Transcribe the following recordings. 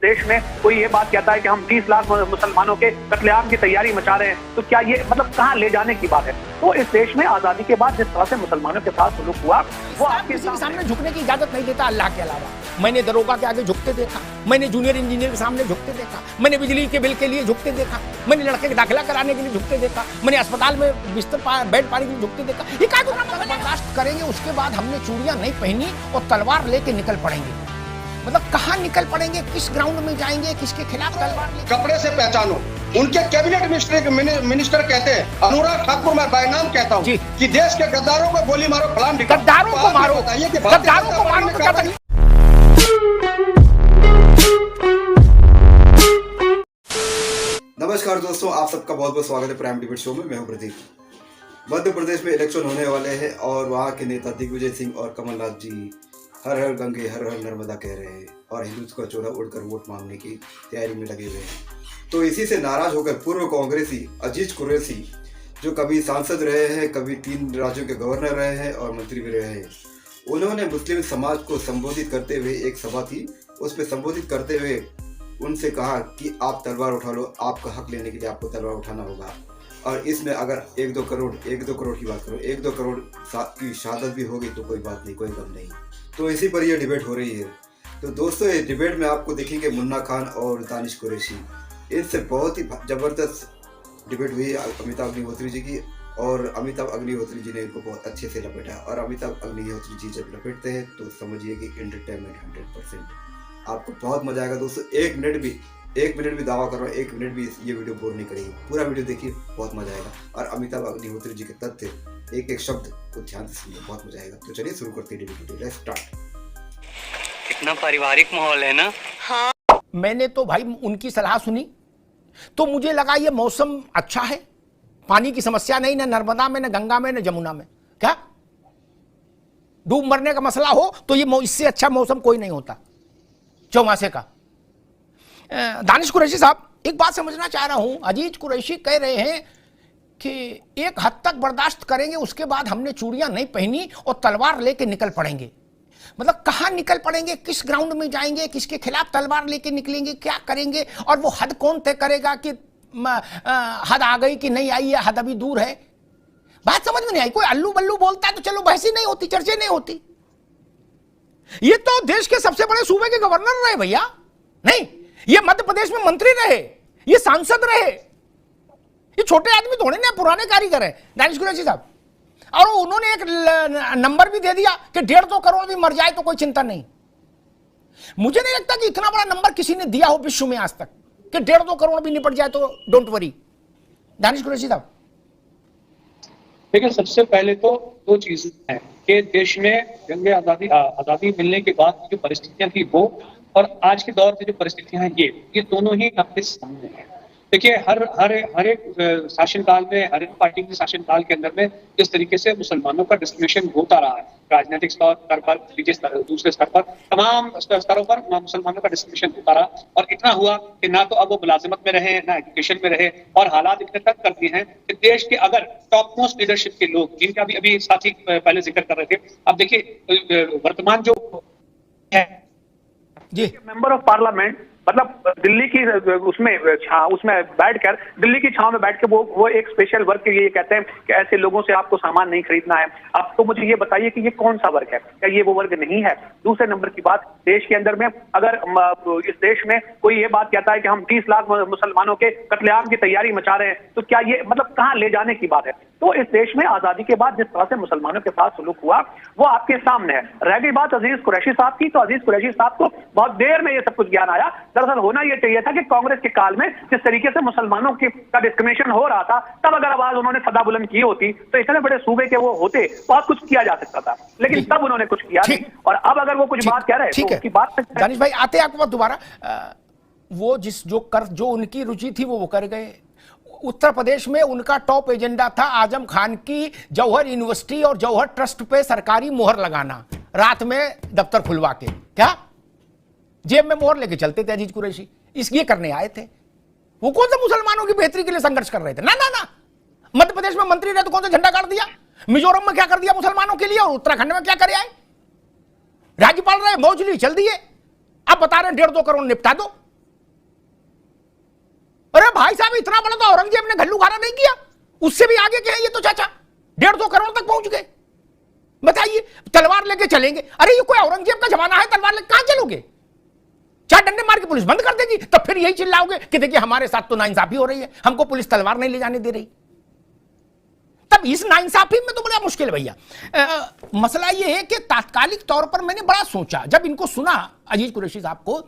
देश में कोई ये बात कहता है कि हम 30 लाख मुसलमानों के कत्लेआम की तैयारी मचा रहे हैं, तो क्या ये मतलब कहाँ ले जाने की बात है? तो इस देश में आजादी के बाद जिस तरह से मुसलमानों के साथ सुलूक हुआ वो आपके किसी के सामने झुकने की इजाजत नहीं देता अल्लाह के अलावा। मैंने दरोगा के आगे झुकते देखा, मैंने जूनियर इंजीनियर के सामने झुकते देखा, मैंने बिजली के बिल के लिए झुकते देखा, मैंने लड़के के दाखिला कराने के लिए झुकते देखा, मैंने अस्पताल में बिस्तर बेड पाने के लिए झुकते देखा। ये क्या बर्दाश्त करेंगे उसके बाद हमने चूड़ियां नहीं पहनी और तलवार लेके निकल पड़ेंगे? मतलब कहाँ निकल पड़ेंगे, किस ग्राउंड में जाएंगे, किसके खिलाफ तलवार लेके? कपड़े से पहचानो। उनके कैबिनेट मिनिस्टर कहते हैं, अनुराग ठाकुर मैं बैनाम कहता हूँ कि देश के गद्दारों को गोली मारो, फलाम दिखाओ। गद्दारों को मारो, गद्दारों को मारो तो क्या करें? नमस्कार दोस्तों, आप सबका बहुत बहुत स्वागत है प्राइम डिबेट शो में। मैं हूं प्रदीप। मध्य प्रदेश में इलेक्शन होने वाले हैं और वहां के नेता दिग्विजय सिंह और कमलनाथ जी हर हर गंगे हर हर नर्मदा कह रहे हैं और हिंदुत्व का चोला उड़कर वोट मांगने की तैयारी में लगे हुए हैं। तो इसी से नाराज होकर पूर्व कांग्रेसी अजीज कुरैशी, जो कभी सांसद रहे हैं, कभी 3 राज्यों के गवर्नर रहे हैं और मंत्री भी रहे हैं, उन्होंने मुस्लिम समाज को संबोधित करते हुए, एक सभा थी उस पर संबोधित करते हुए उनसे कहा कि आप तलवार उठा लो, आपका हक लेने के लिए आपको तलवार उठाना होगा। और इसमें अगर 1-2 करोड़ की बात करो, 1-2 करोड़ की शहादत भी होगी तो कोई बात नहीं, कोई गम नहीं। तो इसी पर यह डिबेट हो रही है। तो दोस्तों, इस डिबेट में आपको देखेंगे मुन्ना खान और दानिश कुरैशी, इनसे बहुत ही ज़बरदस्त डिबेट हुई अमिताभ अग्निहोत्री जी की, और अमिताभ अग्निहोत्री जी ने इनको बहुत अच्छे से लपेटा। और अमिताभ अग्निहोत्री जी जब लपेटते हैं तो समझिए कि एंटरटेनमेंट 100%। आपको बहुत मजा आएगा दोस्तों। एक मिनट भी दावा कर रहा हूँ, 1 मिनट भी ये वीडियो बोर नहीं करेगी। पूरा वीडियो देखिए, बहुत मजा आएगा। और अमिताभ अग्निहोत्री जी के तथ्य, एक एक शब्द को ध्यान से सुनिए, बहुत मजा आएगा। तो चलिए शुरू करते हैं वीडियो। Let's start. कितना पारिवारिक माहौल है ना। हाँ, मैंने तो भाई उनकी सलाह सुनी तो मुझे लगा ये मौसम अच्छा है, पानी की समस्या नहीं, ना नर्मदा में, ना गंगा में, ना जमुना में। क्या डूब मरने का मसला हो तो ये इससे अच्छा मौसम कोई नहीं होता चौमासे का। दानिश कुरैशी साहब, एक बात समझना चाह रहा हूं। अजीज कुरैशी कह रहे हैं कि एक हद तक बर्दाश्त करेंगे, उसके बाद हमने चूड़ियां नहीं पहनी और तलवार लेके निकल पड़ेंगे। मतलब कहां निकल पड़ेंगे, किस ग्राउंड में जाएंगे, किसके खिलाफ तलवार लेके निकलेंगे, क्या करेंगे, और वो हद कौन तय करेगा कि हद आ गई कि नहीं आई है, हद अभी दूर है? बात समझ में नहीं आई। कोई अल्लू बल्लू बोलता है तो चलो बहस ही नहीं होती, चर्चा नहीं होती। ये तो देश के सबसे बड़े सूबे के गवर्नर रहे भैया, नहीं ये मध्य प्रदेश में मंत्री रहे, ये सांसद रहे, ये छोटे आदमी थोड़े ना, पुराने कारीगर है दानिश कुरैशी साहब। और उन्होंने एक नंबर भी दे दिया कि 150 करोड़ भी मर जाए तो कोई चिंता नहीं। मुझे नहीं लगता कि इतना बड़ा नंबर किसी ने दिया हो विश्व में आज तक कि 150 करोड़ भी निपट जाए तो डोंट वरी। दानिश कुरैशी साहब, देखिए, सबसे पहले तो 2 चीजें हैं कि देश में जंग आजादी मिलने के बाद जो परिस्थितियां थी वो, और आज के दौर में जो परिस्थितियां हैं ये दोनों ही अपने सामने हैं। देखिए, हर एक शासनकाल में, हर एक पार्टी के शासनकाल के अंदर में जिस तरीके से मुसलमानों का डिस्क्रिमिनेशन होता रहा है, राजनीतिक स्तर पर, दूसरे स्तर पर, तमाम स्तरों पर मुसलमानों का डिस्क्रिमिनेशन होता रहा। और इतना हुआ कि ना तो अब वो मुलाजिमत में रहे, ना एजुकेशन में रहे, और हालात इतने तक कर दिए हैं कि देश के अगर टॉप मोस्ट लीडरशिप के लोग, जिनका अभी साथी पहले जिक्र कर रहे थे, अब देखिए वर्तमान जो है जी मेंबर ऑफ पार्लियामेंट, मतलब दिल्ली की उसमें बैठकर, दिल्ली की छांव में बैठ के वो एक स्पेशल वर्क के लिए कहते हैं कि ऐसे लोगों से आपको सामान नहीं खरीदना है। अब तो मुझे ये बताइए कि ये कौन सा वर्ग है? क्या ये वो वर्ग नहीं है? दूसरे नंबर की बात, देश के अंदर में अगर इस देश में कोई ये बात कहता है कि हम 30 लाख मुसलमानों के कत्लेआम की तैयारी मचा रहे हैं, तो क्या ये मतलब कहाँ ले जाने की बात है? तो इस देश में आजादी के बाद जिस तरह से मुसलमानों के साथ सुलूक हुआ वो आपके सामने है। रह गई बात अजीज कुरैशी साहब की, तो अजीज कुरैशी साहब को बहुत देर में ये सब कुछ ज्ञान आया। दरअसल होना ये चाहिए था कि कांग्रेस के काल में जिस तरीके से मुसलमानों का डिस्क्रिमिनेशन हो रहा था, तब अगर आवाज उन्होंने सदा बुलंद की होती तो इतने बड़े सूबे के वो होते, बहुत कुछ किया जा सकता था। लेकिन तब उन्होंने कुछ किया नहीं, और अब अगर वो कुछ बात कह रहे हैं तो उसकी बात दानिश भाई आते आपके पास दोबारा। वो जो उनकी रुचि थी वो कर गए। उत्तर प्रदेश में उनका टॉप एजेंडा था आजम खान की जौहर यूनिवर्सिटी और जौहर ट्रस्ट पे सरकारी मोहर लगाना, रात में दफ्तर खुलवा के, क्या जेब में मोहर लेके चलते थे अजीज कुरैशी, इसलिए करने आए थे। वो कौन सा मुसलमानों की बेहतरी के लिए संघर्ष कर रहे थे? ना ना ना, मध्य प्रदेश में मंत्री रहे तो कौन सा झंडा गाड़ दिया? मिजोरम में क्या कर दिया मुसलमानों के लिए, और उत्तराखंड में क्या करे आए? राज्यपाल रहे, मौज ली, चल दिए। अब बता रहे 1.5-2 करोड़ निपटा दो। भाई साहब इतना बड़ा तो औरंगजेब ने घल्लूघारा नहीं किया, उससे भी आगे के हैं ये तो चाचा, 150 करोड़ तक पहुंच गए। बताइए तलवार लेके चलेंगे, अरे ये कोई औरंगजेब का जमाना है, तलवार लेके कहां चलोगे? 4 डंडे मार के पुलिस बंद कर देगी, तब फिर यही चिल्लाओगे कि देखिए हमारे साथ तो नाइंसाफी हो रही है, हमको पुलिस तलवार नहीं ले जाने दे रही। तब इस नाइंसाफी में तो बड़ा मुश्किल है भैया। मसला यह है कि तात्कालिक तौर पर मैंने बड़ा सोचा, जब इनको सुना अजीज कुरैशी साहब को,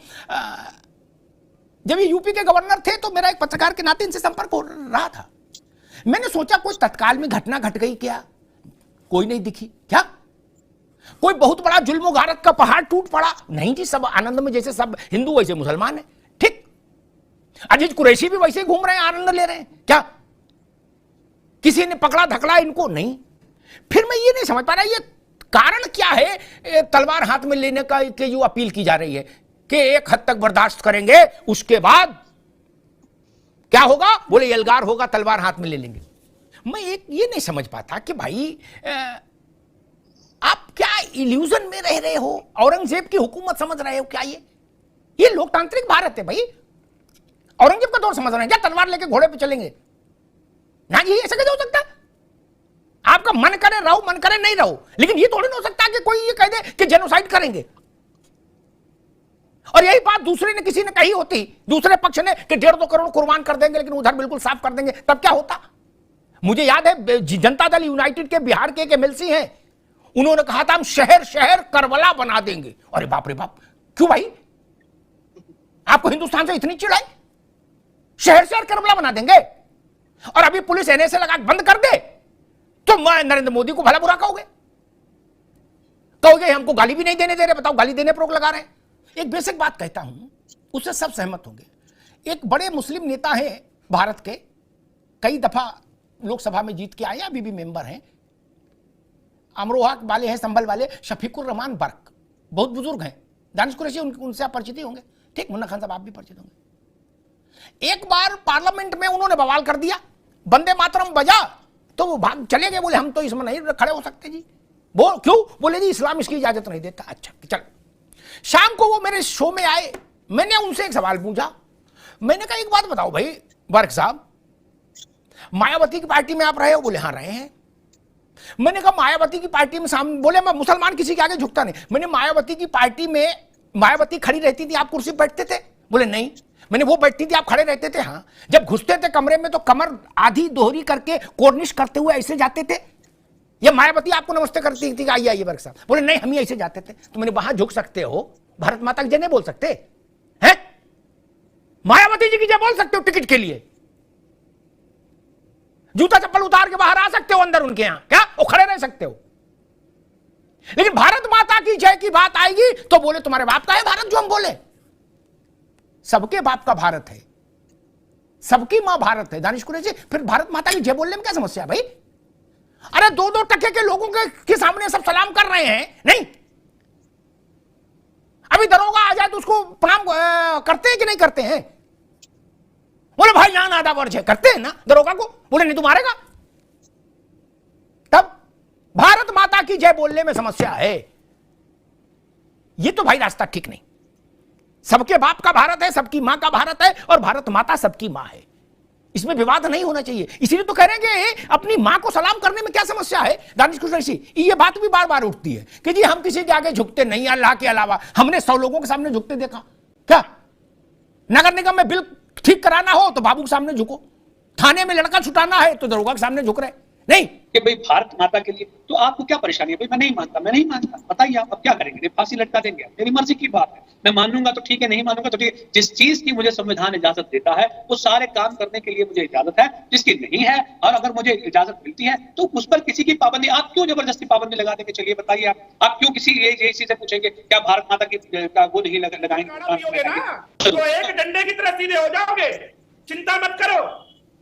जब ये यूपी के गवर्नर थे तो मेरा एक पत्रकार के नाते इनसे संपर्क हो रहा था। मैंने सोचा कोई तत्काल में घटना घट गई क्या? कोई नहीं दिखी क्या? कोई बहुत बड़ा जुल्म गारत का पहाड़ टूट पड़ा? नहीं जी, सब आनंद में, जैसे सब हिंदू वैसे मुसलमान है। ठीक, अजीज कुरैशी भी वैसे घूम रहे हैं, आनंद ले रहे हैं क्या? किसी ने पकड़ा धकड़ा इनको? नहीं। फिर मैं ये नहीं समझ पा रहा ये कारण क्या है तलवार हाथ में लेने का, कि जो अपील की जा रही है कि एक हद तक बर्दाश्त करेंगे, उसके बाद क्या होगा? बोले यलगार होगा, तलवार हाथ में ले लेंगे। मैं एक ये नहीं समझ पाता कि भाई आप क्या इल्यूजन में रह रहे हो? औरंगजेब की हुकूमत समझ रहे हो क्या? ये लोकतांत्रिक भारत है भाई, औरंगजेब का दौर समझ रहे हैं क्या? तलवार लेके घोड़े पे चलेंगे ना जी, ऐसा कैसे हो सकता? आपका मन करे रहो, मन करे नहीं रहो, लेकिन ये थोड़ी ना हो सकता कि कोई ये कह दे कि जेनोसाइड करेंगे। और यही बात दूसरे ने, किसी ने कही होती, दूसरे पक्ष ने, कि 1.5 करोड़ कुर्बान कर देंगे लेकिन उधर बिल्कुल साफ कर देंगे, तब क्या होता? मुझे याद है जनता दल यूनाइटेड के बिहार के एक एमएलसी हैं, उन्होंने कहा था हम शहर शहर करबला बना देंगे। अरे बाप रे बाप, क्यों भाई? आपको हिंदुस्तान से इतनी चिढ़ाई? शहर शहर करबला बना देंगे? और अभी पुलिस एनएसए लगा बंद कर दे तो मैं नरेंद्र मोदी को भला बुरा कहोगे, कहोगे हमको गाली भी नहीं देने दे रहे। बताओ, गाली देने पर रोक लगा रहे हैं। एक बेसिक बात कहता हूं, उससे सब सहमत होंगे। एक बड़े मुस्लिम नेता है भारत के, कई दफा लोकसभा में जीत के आए, अभी भी मेंबर हैं, अमरोहा वाले हैं, संभल वाले, शफीकुर रहमान बर्क, बहुत बुजुर्ग हैं। दानिश कुरैशी उनसे आप परिचित ही होंगे, ठीक? मुन्ना खान साहब आप भी परिचित होंगे। एक बार पार्लियामेंट में उन्होंने बवाल कर दिया, वंदे मातरम बजा, तो वो भाग चले गए, बोले हम तो इसमें नहीं खड़े हो सकते जी। बोल क्यों? बोले जी इस्लाम इसकी इजाजत नहीं देता। अच्छा चल। शाम को वो मेरे शो में आए, मैंने उनसे एक सवाल पूछा। मैंने कहा एक बात बताओ भाई बर्क साहब, मायावती की पार्टी में आप रहे हो? बोले हाँ रहे हैं। मैंने कहा मायावती की पार्टी में सामने, बोले मैं मुसलमान किसी के आगे झुकता नहीं। मैंने मायावती की पार्टी में, मायावती खड़ी रहती थी, आप कुर्सी पर बैठते थे? बोले नहीं। मैंने वो बैठती थी, आप खड़े रहते थे? हाँ। जब घुसते थे कमरे में तो कमर आधी दोहरी करके कोर्निश करते हुए ऐसे जाते थे, या मायावती आपको नमस्ते करती थी आइए आइए बर्क साहब? बोले नहीं, हम ही ऐसे जाते थे। तो मैंने वहां झुक सकते हो, भारत माता की जय नहीं बोल सकते हैं? मायावती जी की जय बोल सकते हो टिकट के लिए? जूता चप्पल उतार के बाहर आ सकते हो अंदर उनके यहां, क्या वो खड़े रह सकते हो? लेकिन भारत माता की जय की बात आएगी तो बोले तुम्हारे बाप का है भारत जो हम बोले? सबके बाप का भारत है, सबकी मां भारत है। दानिश कुरैशी, फिर भारत माता की जय बोलने में क्या समस्या भाई? अरे 2-2 टके के लोगों के सामने सब सलाम कर रहे हैं, नहीं? अभी दरोगा आ जाए तो उसको प्रणाम करते हैं कि नहीं करते हैं? बोले भाई जान आधा वर्ष है, करते हैं ना दरोगा को? बोले नहीं, तुम्हारे का। तब भारत माता की जय बोलने में समस्या है, ये तो भाई रास्ता ठीक नहीं। सबके बाप का भारत है, सबकी मां का भारत है, और भारत माता सबकी मां है, इसमें विवाद नहीं होना चाहिए। इसीलिए तो कह रहे हैं कि अपनी मां को सलाम करने में क्या समस्या है? दानिश कुरैशी, ये बात भी बार बार उठती है कि जी हम किसी के आगे झुकते नहीं, अल्लाह के अलावा। हमने 100 लोगों के सामने झुकते देखा क्या? नगर निगम में बिल ठीक कराना हो तो बाबू के सामने झुको, थाने में लड़का छुटाना है तो दरोगा के सामने झुक रहे नहीं कि भाई भारत माता के लिए। तो आपको क्या परेशानी है? भाई मैं नहीं मानता, मैं नहीं मानता, बताइए आप अब क्या करेंगे? फांसी लटका देंगे? मेरी मर्जी की बात है, मैं मानूंगा तो ठीक है, नहीं मानूंगा तो ठीक है। जिस चीज की मुझे संविधान इजाजत देता है वो सारे काम करने के लिए मुझे इजाजत है, जिसकी नहीं है और अगर मुझे इजाजत मिलती है तो उस पर किसी की पाबंदी, आप क्यों जबरदस्ती पाबंदी लगा देंगे? चलिए बताइए आप क्यों किसी यही चीजें पूछेंगे? क्या भारत माता की का वो नहीं लगाएंगे? तो एक डंडे की तरह सीधे हो जाओगे, चिंता मत करो।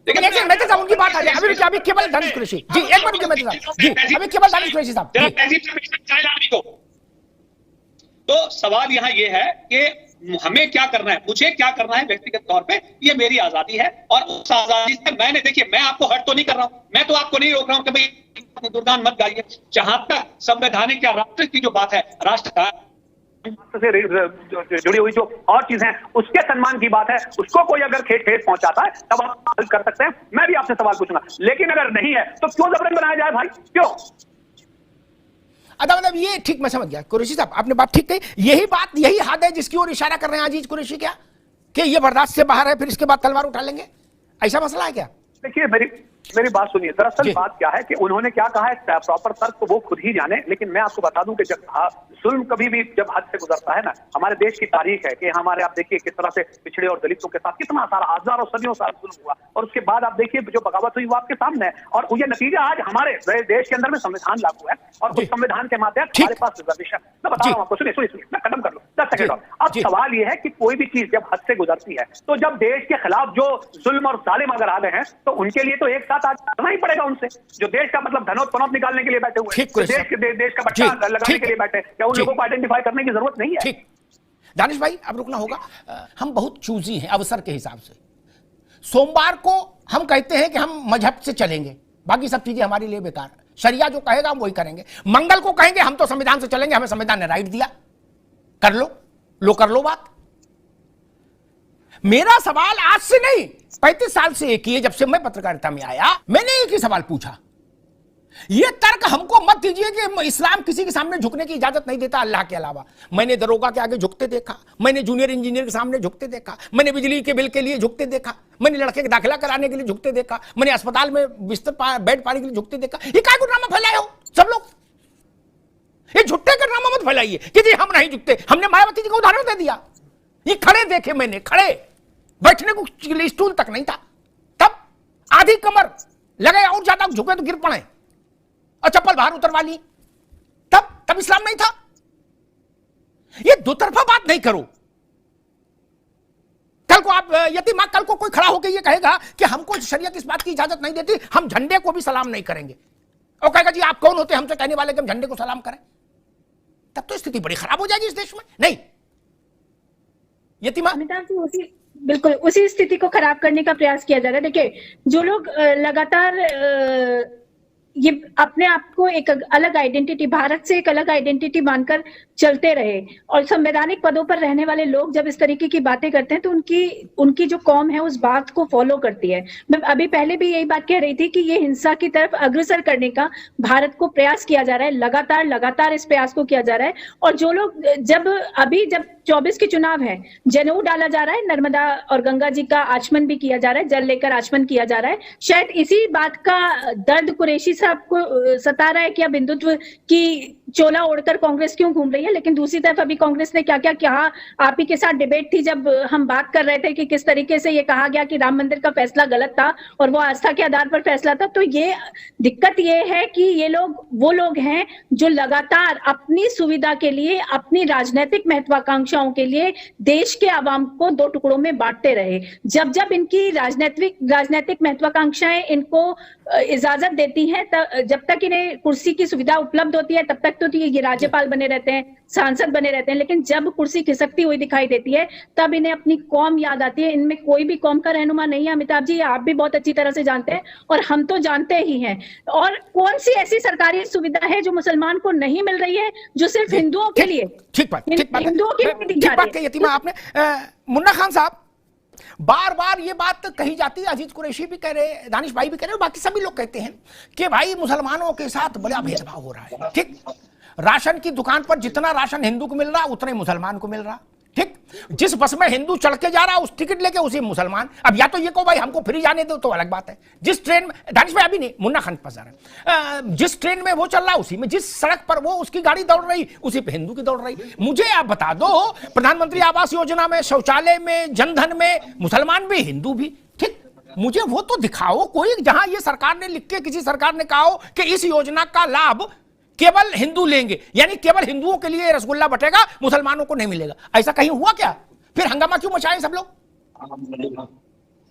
लेकिन एक मैं तो उनकी बात आ जाए, अभी केवल दानिश कुरैशी जी, एक बार मैं जी, अभी केवल दानिश कुरैशी साहब जी। तो सवाल यहाँ ये है कि हमें क्या करना है, मुझे क्या करना है व्यक्तिगत तौर पे, ये मेरी आजादी है। और उस आजादी से मैंने, देखिए मैं आपको हर्ट तो नहीं कर रहा हूं, मैं तो आपको नहीं रोक रहा हूं कि भाई दुर्गान मत गाइए। जहां तक संवैधानिक या राष्ट्र की जो बात है, राष्ट्र का से जुड़ी हुई जो और चीजें हैं उसके सम्मान की बात है, उसको कोई अगर ठेस पहुंचाता है तब आप हल कर सकते हैं। मैं भी आपसे सवाल पूछूंगा, लेकिन अगर नहीं है तो क्यों जबरन बनाया जाए भाई, क्यों? मतलब ये ठीक, मैं समझ गया कुरैशी साहब, आपने बात ठीक कही। यही बात, यही हद है जिसकी ओर इशारा कर रहे हैं अजीज कुरैशी, क्या कि ये बर्दाश्त से बाहर है, फिर इसके बाद तलवार उठा लेंगे, ऐसा मसला है क्या? देखिए मेरी बात सुनिए, दरअसल बात क्या है कि उन्होंने क्या कहा है प्रॉपर तर्क तो वो खुद ही जाने, लेकिन मैं आपको बता दूं कि जब जुल्म कभी भी जब हद से गुजरता है ना, हमारे देश की तारीख है कि हमारे, आप देखिए किस तरह से पिछड़े और दलितों के साथ कितना सारा हजारों सदियों साल जुल्म हुआ, और उसके बाद आप देखिए जो बगावत हुई वो आपके सामने है, और ये नतीजा आज हमारे देश के अंदर में संविधान लागू है, और उस संविधान के मातहत हमारे पास रिजर्वेशन। मैं बता रहा हूँ आपको, सुनिए मैं खत्म कर लूँ 10 सेकंड और। अब सवाल ये है कि कोई भी चीज जब हद से गुजरती है तो जब देश के खिलाफ जो जुल्म और जालिम अगर आ गए हैं तो उनके लिए तो एक साथ आज करना ही पड़ेगा उनसे, जो देश का मतलब धनोत पनौत निकालने के लिए बैठे हुए, देश का बच्चा लगाने के लिए बैठे, क्या उन लोगों को आइडेंटिफाई करने की जरूरत नहीं है? ठीक, दानिश भाई अब रुकना होगा, हम बहुत चूजी हैं अवसर के हिसाब से। सोमवार को हम कहते हैं कि हम मजहब से चलेंगे, बाकी सब चीजें हमारे लिए बेकार, शरिया जो कहेगा हम वही करेंगे। मंगल को कहेंगे हम तो संविधान से चलेंगे, हमें संविधान ने राइट दिया, कर लो बात। मेरा सवाल आज से नहीं 35 साल से एक ही है, जब से मैं पत्रकारिता में आया मैंने एक ही सवाल पूछा, यह तर्क हमको मत दीजिए कि इस्लाम किसी के सामने झुकने की इजाजत नहीं देता अल्लाह के अलावा। मैंने दरोगा के आगे झुकते देखा, मैंने जूनियर इंजीनियर के सामने झुकते देखा, मैंने बिजली के बिल के लिए झुकते देखा, मैंने लड़के का दाखिला कराने के लिए झुकते देखा, मैंने अस्पताल में बिस्तर बेड पाने के लिए झुकते देखा। ये काय को ड्रामा फैलाए हो सब लोग, ये झुकते का ड्रामा मत फैलाइए कि जी हम नहीं झुकते। हमने मायावती जी को उदाहरण दे दिया, ये खड़े देखे मैंने, खड़े बैठने को स्टूल तक नहीं था, तब आधी कमर लगे और ज्यादा झुके तो गिर पड़े और चप्पल बाहर उतरवा ली, तब इस्लाम नहीं था। ये दो तरफा बात नहीं करो। कल को आप यतीमा, कल को कोई खड़ा होकर ये कहेगा कि हमको शरीयत इस बात की इजाजत नहीं देती, हम झंडे को भी सलाम नहीं करेंगे, और कहेगा जी आप कौन होते हमसे कहने वाले कि हम झंडे को सलाम करें, तब तो स्थिति बड़ी खराब हो जाएगी इस देश में। नहीं यतीमा, बिल्कुल उसी स्थिति को खराब करने का प्रयास किया जा रहा है। देखिए जो लोग लगातार ये अपने आप को एक अलग आइडेंटिटी, भारत से एक अलग आइडेंटिटी मानकर चलते रहे, और संवैधानिक पदों पर रहने वाले लोग जब इस तरीके की बातें करते हैं तो उनकी जो कौम है उस बात को फॉलो करती है। मैं अभी पहले भी यही बात कह रही थी कि ये हिंसा की तरफ अग्रसर करने का भारत को प्रयास किया जा रहा है, लगातार इस प्रयास को किया जा रहा है। और जो लोग जब 24 के चुनाव है, जनेऊ डाला जा रहा है, नर्मदा और गंगा जी का आचमन भी किया जा रहा है, जल लेकर आचमन किया जा रहा है, शायद इसी बात का दर्द कुरैशी साहब को सता रहा है कि अब हिंदुत्व की चोला ओढ़कर कांग्रेस क्यों घूम रही है। लेकिन दूसरी तरफ अभी कांग्रेस ने क्या क्या कहा, आप ही के साथ डिबेट थी जब हम बात कर रहे थे कि किस तरीके से ये कहा गया कि राम मंदिर का फैसला गलत था और वो आस्था के आधार पर फैसला था। तो ये दिक्कत ये है कि ये लोग वो लोग हैं जो लगातार अपनी सुविधा के लिए, अपनी राजनीतिक महत्वाकांक्षाओं के लिए देश के आवाम को दो टुकड़ों में बांटते रहे। जब जब इनकी राजनीतिक महत्वाकांक्षाएं इनको इजाजत देती हैं, जब तक इन्हें कुर्सी की सुविधा उपलब्ध होती है तब तक तो ये राज्यपाल बने रहते हैं, सांसद बने रहते हैं, लेकिन जब कुर्सी खिसकती हुई दिखाई देती है तब इन्हें अपनी कौम याद आती है। इनमें कोई भी कौम का रहनुमा नहीं है अमिताभ जी, आप भी बहुत अच्छी तरह से जानते हैं और हम तो जानते ही हैं। और कौन सी ऐसी सरकारी सुविधा है जो मुसलमान को नहीं मिल रही है, जो सिर्फ हिंदुओं के लिए, हिंदुओं के लिए दी जा रही है। यतीमा आपने मुन्ना खान साहब, बार बार ये बात कही जाती है, अजीज कुरैशी भी कह रहे, दानिश भाई भी कह रहे, और बाकी सभी लोग कहते हैं कि भाई मुसलमानों के साथ बड़ा भेदभाव हो रहा है। ठीक, राशन की दुकान पर जितना राशन हिंदू को मिल रहा उतना ही मुसलमान को मिल रहा। ठीक, जिस बस में हिंदू चढ़ के जा रहा उस टिकट लेके उसी मुसलमान। अब या तो ये कहो भाई हमको फ्री जाने दो तो अलग बात है, जिस ट्रेन में, दानिश भाई अभी नहीं, मुन्ना खान पास जा रहा है, जिस ट्रेन में वो चल रहा उसी में, जिस सड़क पर वो उसकी गाड़ी दौड़ रही उसी पे हिंदू की दौड़ रही। मुझे आप बता दो, प्रधानमंत्री आवास योजना में, शौचालय में, जनधन में मुसलमान भी हिंदू भी। ठीक, मुझे वो तो दिखाओ कोई जहां ये सरकार ने लिख के, किसी सरकार ने कहा हो कि इस योजना का लाभ केवल हिंदू लेंगे, यानी केवल हिंदुओं के लिए रसगुल्ला बटेगा, मुसलमानों को नहीं मिलेगा। ऐसा कहीं हुआ क्या? फिर हंगामा क्यों मचाए सब लोग?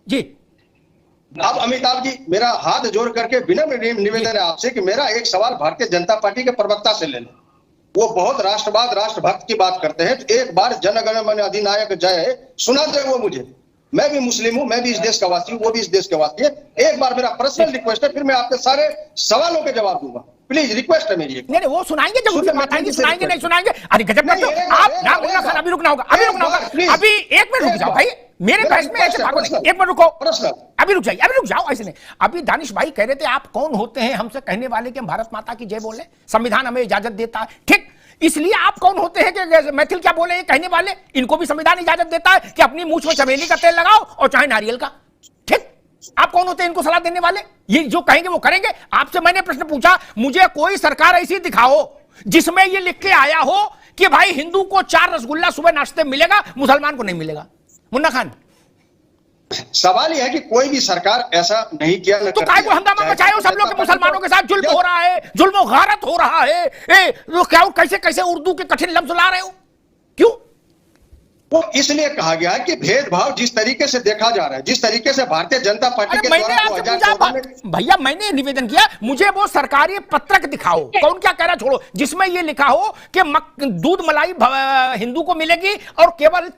जी अब अमिताभ जी, मेरा हाथ जोड़ करके विनम्र निवेदन है आपसे कि मेरा एक सवाल भारतीय जनता पार्टी के प्रवक्ता से ले लें। वो बहुत राष्ट्रवाद, राष्ट्रभक्त की बात करते हैं, तो एक बार जन गण मन अधिनायक जय सुना दे वो मुझे। मैं भी मुस्लिम हूं, मैं भी इस देश का वासी हूं, वो भी इस देश का वासी है। एक बार मेरा पर्सनल रिक्वेस्ट है, फिर मैं आपके सारे सवालों के जवाब दूंगा। प्लीज रिक्वेस्ट है मेरी। नहीं वो सुनाएंगे जब उनकी बात आएंगी, सुनाएंगे नहीं सुनाएंगे। अरे गजब करते हो आप। ना मुन्ना खान अभी रुकना होगा, अभी रुकना होगा, अभी 1 मिनट रुक जाओ भाई, मेरे बहस में ऐसे भागो नहीं। 1 मिनट रुको, अभी रुक जाइए, अभी रुक जाओ, ऐसे नहीं। अभी दानिश भाई कह रहे थे आप कौन होते हैं हमसे कहने वाले कि हम भारत माता की जय बोले, संविधान हमें इजाजत देता है। ठीक, इसलिए आप कौन होते हैं कि मैथिल क्या बोले ये कहने वाले? इनको भी संविधान इजाजत देता है कि अपनी मूंछ में चमेली का तेल लगाओ और चाहे नारियल का। ठीक, आप कौन होते हैं इनको सलाह देने वाले? ये जो कहेंगे वो करेंगे। आपसे मैंने प्रश्न पूछा, मुझे कोई सरकार ऐसी दिखाओ जिसमें ये लिख के आया हो कि भाई हिंदू को 4 रसगुल्ला सुबह नाश्ते में मिलेगा, मुसलमान को नहीं मिलेगा। मुन्ना खान, सवाल यह है कि कोई भी सरकार ऐसा नहीं किया। तो काय को हंगामा मचाए हो सब लोग के मुसलमानों के साथ जुल्म हो रहा है, जुल्म गारत हो रहा है। तो क्या कैसे कैसे उर्दू के कठिन लफ्ज ला रहे हो? क्यों? वो इसलिए कहा गया है कि भेदभाव जिस तरीके से देखा जा रहा है, जिस तरीके से भारतीय जनता पार्टी के द्वारा भैया मैंने निवेदन किया, मुझे वो सरकारी पत्रक दिखाओ, कौन क्या कह रहा छोड़ो, जिसमें ये लिखा हो कि दूध मलाई हिंदू को मिलेगी और केवल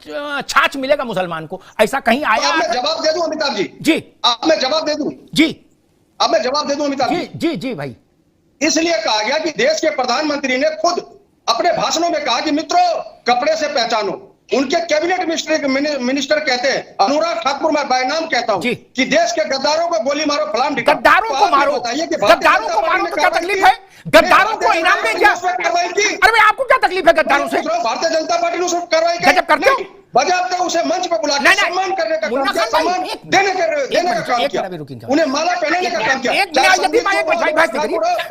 छाछ मिलेगा मुसलमान को। ऐसा कहीं आया? मैं जवाब दे दूं अमिताभ जी? जी अब मैं जवाब दे दूं जी, अब मैं जवाब दे दूं अमिताभ जी? जी जी भाई, इसलिए कहा गया कि देश के प्रधानमंत्री ने खुद अपने भाषणों में कहा कि मित्रों कपड़े से पहचानो। उनके कैबिनेट मिनिस्टर कहते हैं, अनुराग ठाकुर मैं बाय नाम कहता हूं कि देश के गद्दारों को गोली मारो, फलाम ढिकाओ। गद्दारों को मारो, गद्दारों को मारो तो क्या तकलीफ है? गद्दारों को इनाम दे क्या? अरे भाई आपको क्या तकलीफ है गद्दारों से? भारतीय जनता पार्टी ने उसको कार्रवाई गजब करते हो। बजाते उसे मंच पर बुला के सम्मान करने का काम किया, सम्मान देने का काम किया, उन्हें माला पहनाने का काम किया।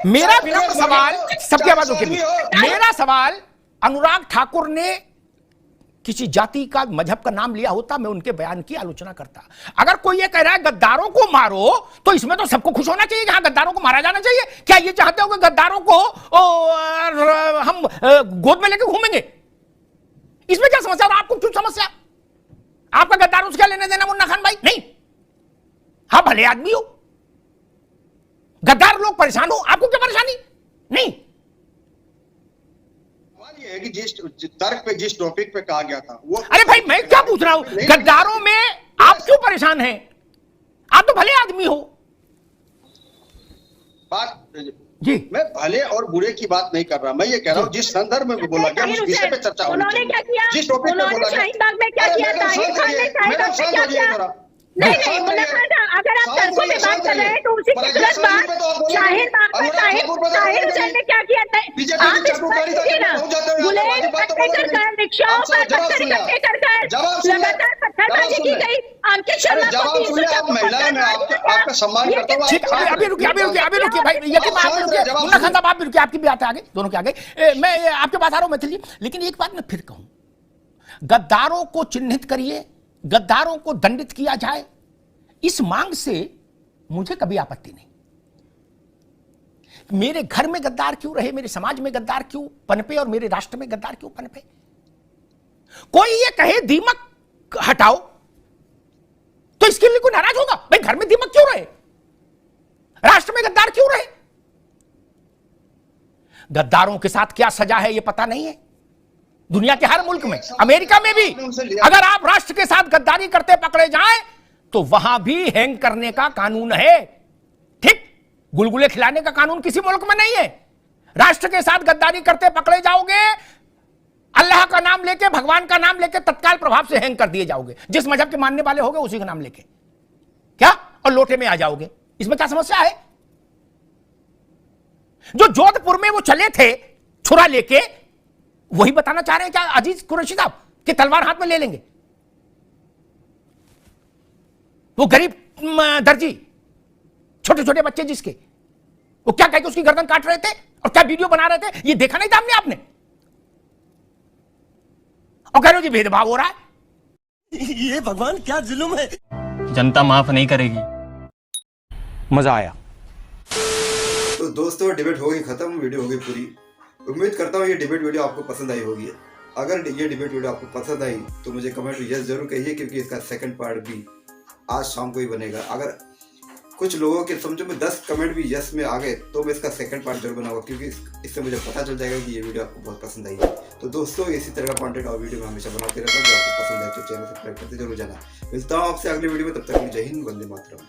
मेरा विनम्र सवाल, सबकी आवाज के लिए मेरा सवाल, अनुराग ठाकुर ने किसी जाति का मजहब का नाम लिया होता मैं उनके बयान की आलोचना करता। अगर कोई ये कह रहा है गद्दारों को मारो तो इसमें तो सबको खुश होना चाहिए कि हाँ गद्दारों को मारा जाना चाहिए। क्या ये चाहते हो कि गद्दारों को हम गोद में लेके घूमेंगे? इसमें क्या समस्या? आपको क्यों समस्या? आपका गद्दारों से क्या लेने देना मुन्ना खान भाई? नहीं, हाँ भले आदमी हो, गद्दार लोग परेशान हो, आपको क्या परेशानी? नहीं, ये है कि जिस तर्क पे जिस टॉपिक पे कहा गया था वो। अरे भाई मैं क्या पूछ रहा हूं, गद्दारों में आप क्यों परेशान हैं? आप तो भले आदमी हो। बात जी, मैं भले और बुरे की बात नहीं कर रहा, मैं ये कह रहा हूँ जिस संदर्भ में बोला गया उस विषय पे चर्चा होनी चाहिए। जिस टॉपिक पे बोला गया नहीं, अगर आप तर्कों में बात कर रहे हैं तो उसी की तुरंत बाद शाहिद हुसैन ने क्या किया था? आप इस पर देखिए ना, बुलेट पत्थर कर, रिक्शाओं पर पत्थर इकट्ठे कर लगातार पत्थरबाजी की गई। आपके शर्मा आपका सम्मान करता हूं। अभी रुकिए भाई, मुन्ना खान साहब आप भी रुकिए, आपकी भी बात आगे, दोनों की आगे। मैं आपके पास आ रहा हूं मैथिल जी, लेकिन एक बात मैं फिर कहूं, गद्दारों को चिन्हित करिए, गद्दारों को दंडित किया जाए, इस मांग से मुझे कभी आपत्ति नहीं। मेरे घर में गद्दार क्यों रहे, मेरे समाज में गद्दार क्यों पनपे और मेरे राष्ट्र में गद्दार क्यों पनपे? कोई ये कहे दीमक हटाओ तो इसके लिए कोई नाराज होगा? भाई घर में दीमक क्यों रहे, राष्ट्र में गद्दार क्यों रहे? गद्दारों के साथ क्या सजा है ये पता नहीं है। दुनिया के हर मुल्क में, अमेरिका में भी अगर आप राष्ट्र के साथ गद्दारी करते पकड़े जाएं तो वहां भी हैंग करने का कानून है। ठीक, गुलगुले खिलाने का कानून किसी मुल्क में नहीं है। राष्ट्र के साथ गद्दारी करते पकड़े जाओगे, अल्लाह का नाम लेके, भगवान का नाम लेके तत्काल प्रभाव से हैंग कर दिए जाओगे। जिस मजहब के मानने वाले होगे उसी का नाम लेके क्या, और लोटे में आ जाओगे। इसमें क्या समस्या है? जो जोधपुर में वो चले थे छुरा लेके, वही बताना चाह रहे हैं क्या अजीज कुरैशी साहब कि तलवार हाथ में ले लेंगे? वो गरीब दर्जी, छोटे छोटे बच्चे जिसके, वो क्या कह के उसकी गर्दन काट रहे थे और क्या वीडियो बना रहे थे, ये देखा नहीं था हमने आपने? और कह रहे हो जी भेदभाव हो रहा है। ये भगवान क्या जुल्म है। जनता माफ नहीं करेगी। मजा आया। तो दोस्तों डिबेट हो गई खत्म, वीडियो हो गई पूरी। उम्मीद करता हूँ ये डिबेट वीडियो आपको पसंद आई होगी। अगर ये डिबेट वीडियो आपको पसंद आई तो मुझे कमेंट में यस जरूर कहिए, क्योंकि इसका सेकंड पार्ट भी आज शाम को ही बनेगा। अगर कुछ लोगों के समझो में 10 कमेंट भी यस में आ गए तो मैं इसका सेकंड पार्ट जरूर बनाऊंगा, क्योंकि इससे मुझे पता चल जाएगा कि ये वीडियो आपको बहुत पसंद आई है। तो दोस्तों इसी तरह का कंटेंट और वीडियो मैं हमेशा बनाते रहता हूँ। जो आपको पसंद है तो चैनल सब्सक्राइब करते जरूर जाना। मिलता हूँ आपसे अगले वीडियो में, तब तक जय हिंद, वंदे मातरम।